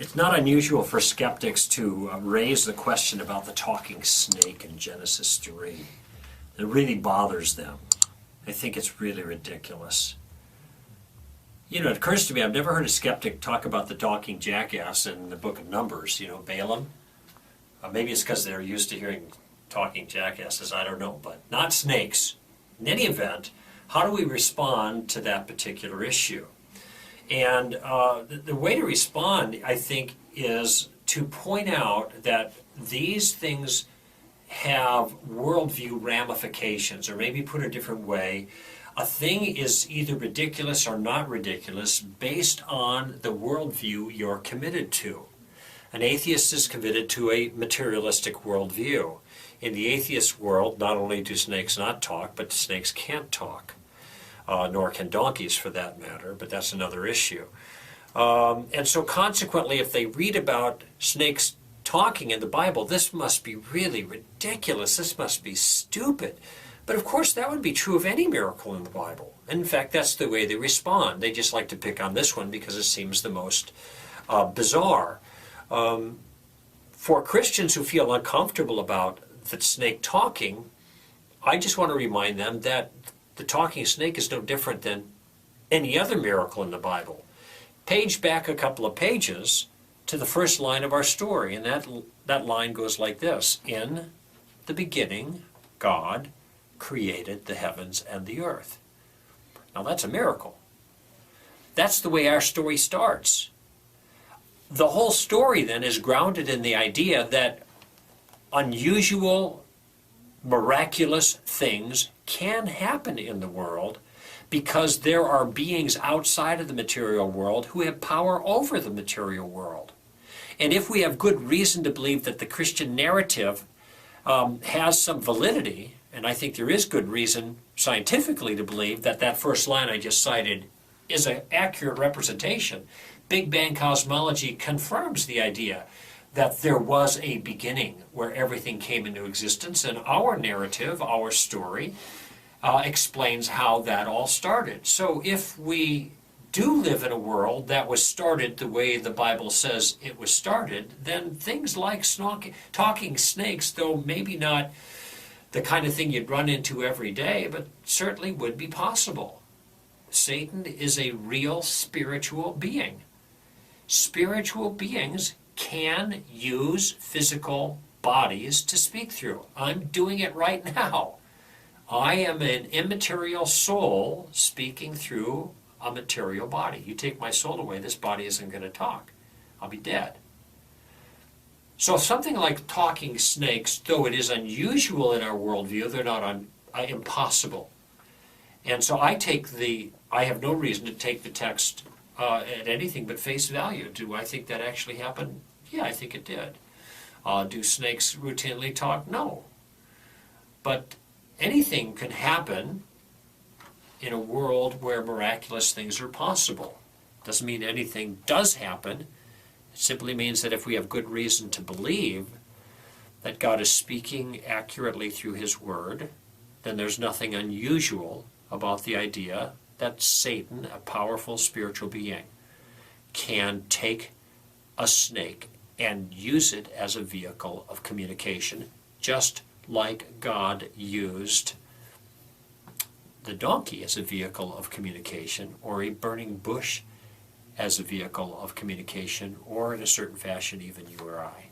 It's not unusual for skeptics to raise the question about the talking snake in Genesis 3. It really bothers them. I think it's really ridiculous. You know, it occurs to me, I've never heard a skeptic talk about the talking jackass in the book of Numbers, you know, Balaam. Maybe it's because they're used to hearing talking jackasses, I don't know, but not snakes. In any event, how do we respond to that particular issue? And the way to respond, I think, is to point out that these things have worldview ramifications, or maybe put a different way, a thing is either ridiculous or not ridiculous based on the worldview you're committed to. An atheist is committed to a materialistic worldview. In the atheist world, not only do snakes not talk, but snakes can't talk. Nor can donkeys for that matter, but that's another issue. And so consequently, if they read about snakes talking in the Bible, this must be really ridiculous, this must be stupid. But of course that would be true of any miracle in the Bible. And in fact, that's the way they respond. They just like to pick on this one because it seems the most bizarre. For Christians who feel uncomfortable about the snake talking, I just want to remind them that the talking snake is no different than any other miracle in the Bible. Page back a couple of pages to the first line of our story, and that line goes like this: in the beginning, God created the heavens and the earth. Now that's a miracle. That's the way our story starts. The whole story then is grounded in the idea that unusual, miraculous things can happen in the world because there are beings outside of the material world who have power over the material world. And if we have good reason to believe that the Christian narrative has some validity, and I think there is good reason scientifically to believe that that first line I just cited is an accurate representation, Big Bang cosmology confirms the idea that there was a beginning where everything came into existence, and our narrative, our story, explains how that all started. So if we do live in a world that was started the way the Bible says it was started, then things like talking snakes, though maybe not the kind of thing you'd run into every day, but certainly would be possible. Satan is a real spiritual being. Spiritual beings can use physical bodies to speak through. I'm doing it right now. I am an immaterial soul speaking through a material body. You take my soul away, this body isn't going to talk. I'll be dead. So something like talking snakes, though it is unusual in our worldview, they're not impossible. And so I have no reason to take the text at anything but face value. Do I think that actually happened? Yeah, I think it did. Do snakes routinely talk? No. But anything can happen in a world where miraculous things are possible. Doesn't mean anything does happen. It simply means that if we have good reason to believe that God is speaking accurately through His Word, then there's nothing unusual about the idea that Satan, a powerful spiritual being, can take a snake and use it as a vehicle of communication, just like God used the donkey as a vehicle of communication, or a burning bush as a vehicle of communication, or in a certain fashion even you or I.